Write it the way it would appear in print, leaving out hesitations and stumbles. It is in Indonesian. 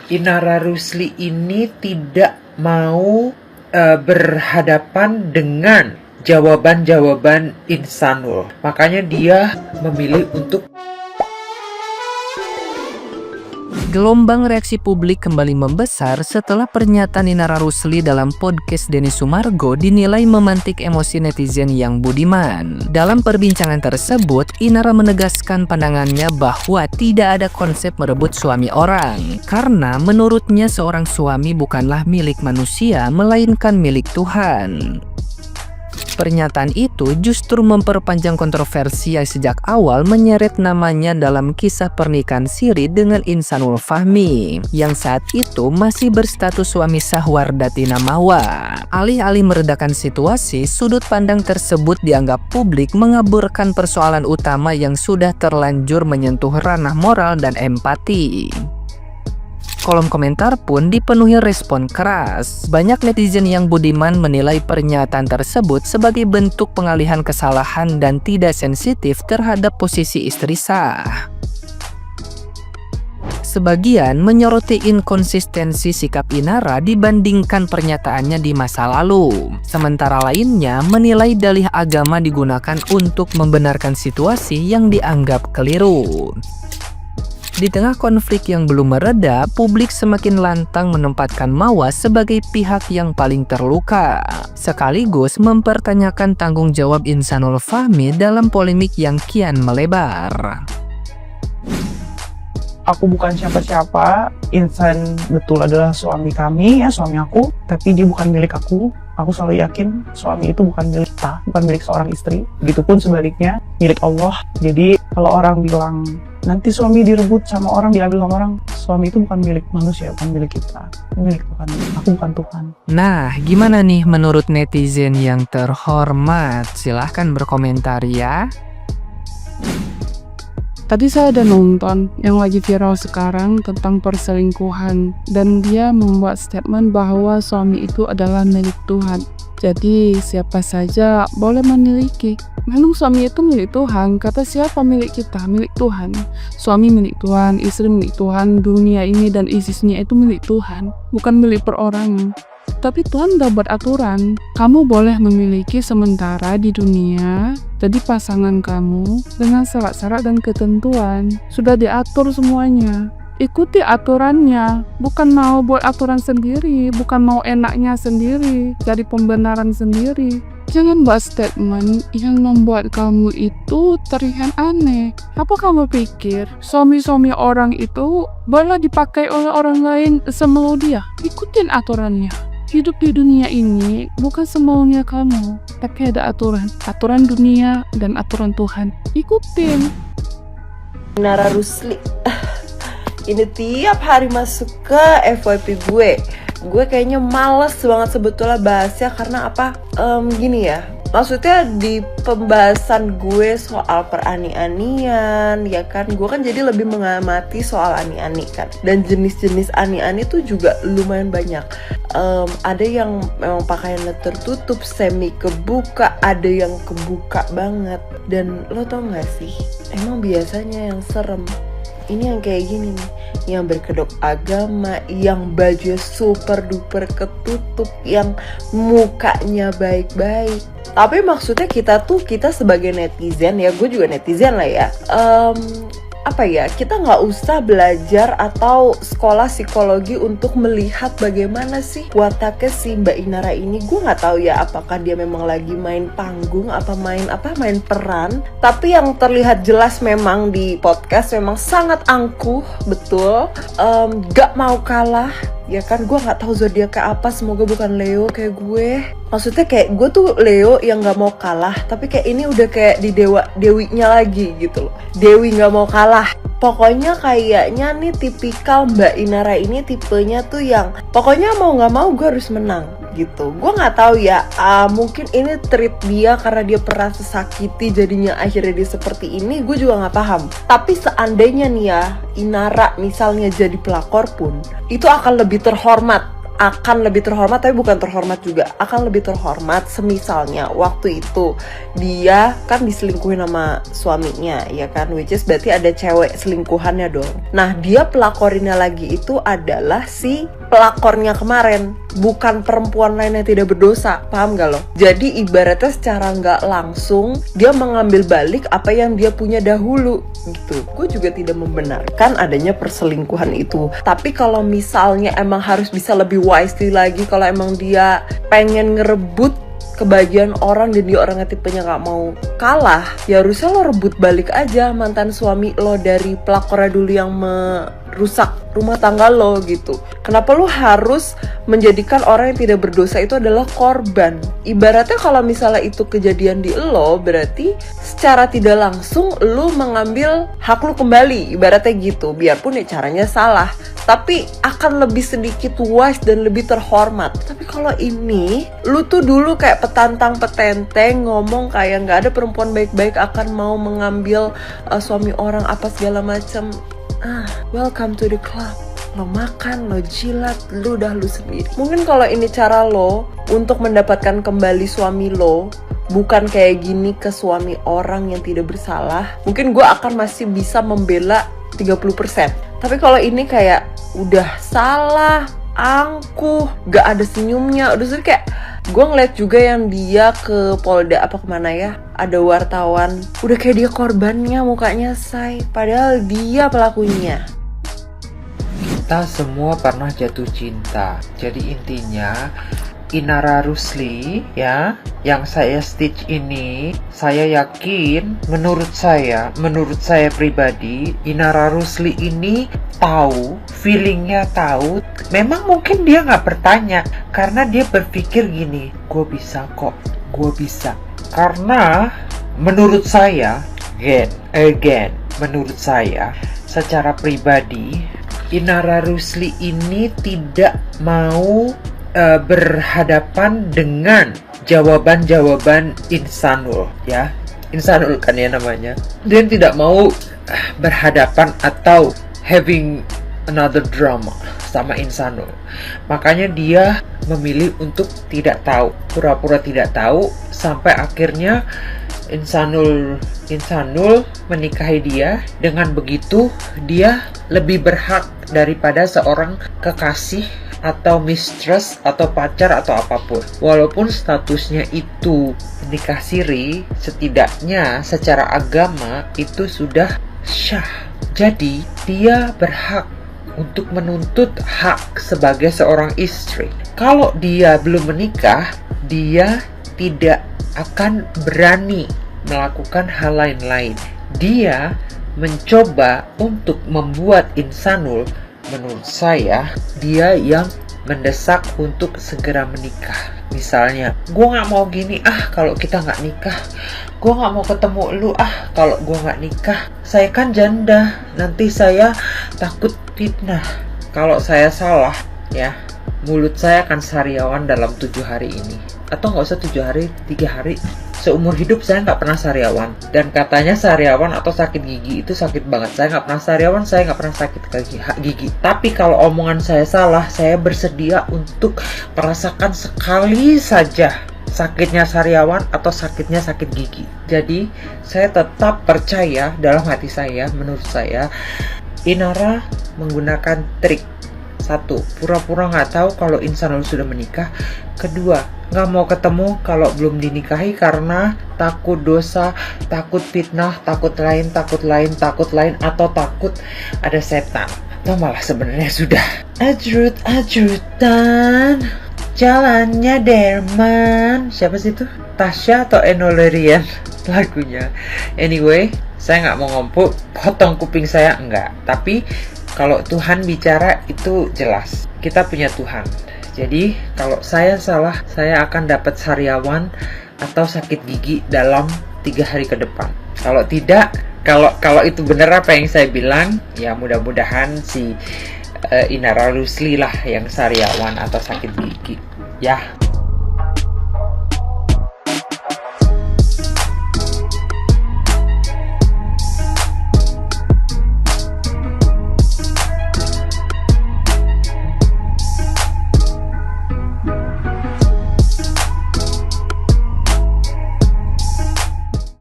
Inara Rusli ini tidak mau berhadapan dengan jawaban-jawaban Insanul. Makanya dia memilih untuk Gelombang reaksi publik kembali membesar setelah pernyataan Inara Rusli dalam podcast Denny Sumargo dinilai memantik emosi netizen yang budiman. Dalam perbincangan tersebut, Inara menegaskan pandangannya bahwa tidak ada konsep merebut suami orang, karena menurutnya seorang suami bukanlah milik manusia, melainkan milik Tuhan. Pernyataan itu justru memperpanjang kontroversi yang sejak awal menyeret namanya dalam kisah pernikahan siri dengan Insanul Fahmi, yang saat itu masih berstatus suami sah Wardatina Mawa. Alih-alih meredakan situasi, sudut pandang tersebut dianggap publik mengaburkan persoalan utama yang sudah terlanjur menyentuh ranah moral dan empati. Kolom komentar pun dipenuhi respon keras. Banyak netizen yang budiman menilai pernyataan tersebut sebagai bentuk pengalihan kesalahan dan tidak sensitif terhadap posisi istri sah. Sebagian menyoroti inkonsistensi sikap Inara dibandingkan pernyataannya di masa lalu. Sementara lainnya menilai dalih agama digunakan untuk membenarkan situasi yang dianggap keliru. Di tengah konflik yang belum mereda, publik semakin lantang menempatkan Mawa sebagai pihak yang paling terluka, sekaligus mempertanyakan tanggung jawab Insanul Fahmi dalam polemik yang kian melebar. Aku bukan siapa-siapa, Insan betul adalah suami kami, suami aku, tapi dia bukan milik aku. Aku selalu yakin suami itu bukan milik kita, bukan milik seorang istri. Begitupun sebaliknya, milik Allah. Jadi kalau orang bilang, nanti suami direbut sama orang, diambil sama orang, suami itu bukan milik manusia, bukan milik kita. Milik Tuhan, aku bukan Tuhan. Nah, gimana nih menurut netizen yang terhormat? Silahkan berkomentar ya. Tadi saya ada nonton yang lagi viral sekarang tentang perselingkuhan, dan dia membuat statement bahwa suami itu adalah milik Tuhan. Jadi siapa saja boleh memiliki. Memang suami itu milik Tuhan. Kata siapa milik kita? Milik Tuhan. Suami milik Tuhan, istri milik Tuhan, dunia ini dan isinya itu milik Tuhan, bukan milik perorangan. Tapi Tuhan udah buat aturan, kamu boleh memiliki sementara di dunia, jadi pasangan kamu dengan syarat-syarat dan ketentuan. Sudah diatur semuanya. Ikuti aturannya, bukan mau buat aturan sendiri, bukan mau enaknya sendiri, jadi pembenaran sendiri. Jangan buat statement yang membuat kamu itu terlihat aneh. Apa kamu pikir suami-suami orang itu boleh dipakai oleh orang lain semau dia? Ikutin aturannya. Hidup di dunia ini bukan semaunya kamu, tapi ada aturan. Aturan dunia dan aturan Tuhan. Ikutin. Inara Rusli, ini tiap hari masuk ke FYP gue kayaknya males banget sebetulnya bahasnya. Karena apa? Gini ya, maksudnya di pembahasan gue soal perani-anian, ya kan, gue kan jadi lebih mengamati soal ani-ani kan, dan jenis-jenis ani-ani tuh juga lumayan banyak. Ada yang memang pakaiannya tertutup, semi kebuka, ada yang kebuka banget. Dan lo tau gak sih, emang biasanya yang serem ini yang kayak gini nih, yang berkedok agama, yang bajunya super duper ketutup, yang mukanya baik-baik. Tapi maksudnya kita sebagai netizen, ya gue juga netizen lah ya, kita nggak usah belajar atau sekolah psikologi untuk melihat bagaimana sih wataknya si Mbak Inara ini. Gue nggak tahu ya apakah dia memang lagi main panggung, main peran. Tapi yang terlihat jelas memang di podcast memang sangat angkuh, betul, gak mau kalah. Ya kan, gue gak tahu zodiaknya apa, semoga bukan Leo kayak gue. Maksudnya kayak gue tuh Leo yang gak mau kalah, tapi kayak ini udah kayak di dewinya lagi gitu loh. Dewi gak mau kalah. Pokoknya kayaknya nih tipikal Mbak Inara ini tipenya tuh yang pokoknya mau gak mau gue harus menang gitu. Gue gak tahu ya, mungkin ini treat dia karena dia pernah tersakiti jadinya akhirnya dia seperti ini. Gue juga gak paham. Tapi seandainya nih ya Inara misalnya jadi pelakor pun, itu akan lebih terhormat akan lebih terhormat, tapi bukan terhormat juga, akan lebih terhormat semisalnya waktu itu dia kan diselingkuhin sama suaminya, ya kan, which is berarti ada cewek selingkuhannya dong. Nah, dia pelakorinnya lagi itu adalah si pelakornya kemarin, bukan perempuan lain yang tidak berdosa, paham gak lo? Jadi ibaratnya secara nggak langsung dia mengambil balik apa yang dia punya dahulu gitu. Gue juga tidak membenarkan adanya perselingkuhan itu, tapi kalau misalnya emang harus bisa lebih wisely lagi, kalau emang dia pengen ngerebut kebahagiaan orang dan dia orangnya tipenya gak mau kalah, ya harusnya lo rebut balik aja mantan suami lo dari pelakornya dulu yang merusak rumah tangga lo gitu. Kenapa lo harus menjadikan orang yang tidak berdosa itu adalah korban? Ibaratnya kalau misalnya itu kejadian di lo, berarti secara tidak langsung lo mengambil hak lo kembali, ibaratnya gitu. Biarpun ya caranya salah, tapi akan lebih sedikit wise dan lebih terhormat. Tapi kalau ini, lu tuh dulu kayak petantang petenteng ngomong kayak nggak ada perempuan baik-baik akan mau mengambil suami orang apa segala macam. Welcome to the club. Lo makan, lo jilat, lu udah lu sendiri. Mungkin kalau ini cara lo untuk mendapatkan kembali suami lo, bukan kayak gini ke suami orang yang tidak bersalah, mungkin gue akan masih bisa membela 30%. Tapi kalau ini kayak udah salah, angkuh, gak ada senyumnya, udah sih kayak gue ngeliat juga yang dia ke Polda apa kemana ya, ada wartawan, udah kayak dia korbannya, mukanya say, padahal dia pelakunya. Kita semua pernah jatuh cinta. Jadi intinya Inara Rusli ya, yang saya stitch ini, saya yakin menurut saya pribadi, Inara Rusli ini tahu, feelingnya tahu. Memang mungkin dia nggak bertanya karena dia berpikir gini, gue bisa kok, gue bisa. Karena menurut saya, again, menurut saya secara pribadi, Inara Rusli ini tidak mau berhadapan dengan jawaban-jawaban Insanul ya. Insanul kan ya namanya. Dia tidak mau berhadapan atau having another drama sama Insanul. Makanya dia memilih untuk tidak tahu, pura-pura tidak tahu, sampai akhirnya Insanul menikahi dia. Dengan begitu dia lebih berhak daripada seorang kekasih atau mistress atau pacar atau apapun. Walaupun statusnya itu nikah siri, setidaknya secara agama itu sudah syah. Jadi dia berhak untuk menuntut hak sebagai seorang istri. Kalau dia belum menikah, dia tidak akan berani melakukan hal lain-lain. Dia mencoba untuk membuat Insanul, menurut saya, dia yang mendesak untuk segera menikah. Misalnya, gue gak mau gini, kalau kita gak nikah. Gue gak mau ketemu lu, kalau gue gak nikah. Saya kan janda, nanti saya takut fitnah. Kalau saya salah, ya, mulut saya akan sariawan dalam 7 hari ini. Atau gak usah 7 hari, 3 hari. Seumur hidup saya nggak pernah sariawan. Dan katanya sariawan atau sakit gigi itu sakit banget. Saya nggak pernah sariawan, saya nggak pernah sakit gigi. Tapi kalau omongan saya salah, saya bersedia untuk merasakan sekali saja sakitnya sariawan atau sakitnya sakit gigi. Jadi saya tetap percaya dalam hati saya, menurut saya, Inara menggunakan trik. 1, pura-pura nggak tahu kalau Insanul sudah menikah. 2, nggak mau ketemu kalau belum dinikahi karena takut dosa, takut fitnah, takut lain, atau takut ada setan. Atau malah sebenarnya sudah ajrut-ajrutan, jalannya Derman. Siapa sih itu? Tasya atau Enolerian lagunya. Anyway, saya nggak mau ngompuk, potong kuping saya enggak. Tapi kalau Tuhan bicara itu jelas. Kita punya Tuhan. Jadi kalau saya salah, saya akan dapat sariawan atau sakit gigi dalam 3 hari ke depan. Kalau tidak, kalau itu benar apa yang saya bilang, ya mudah-mudahan si Inara Rusli lah yang sariawan atau sakit gigi. Ya.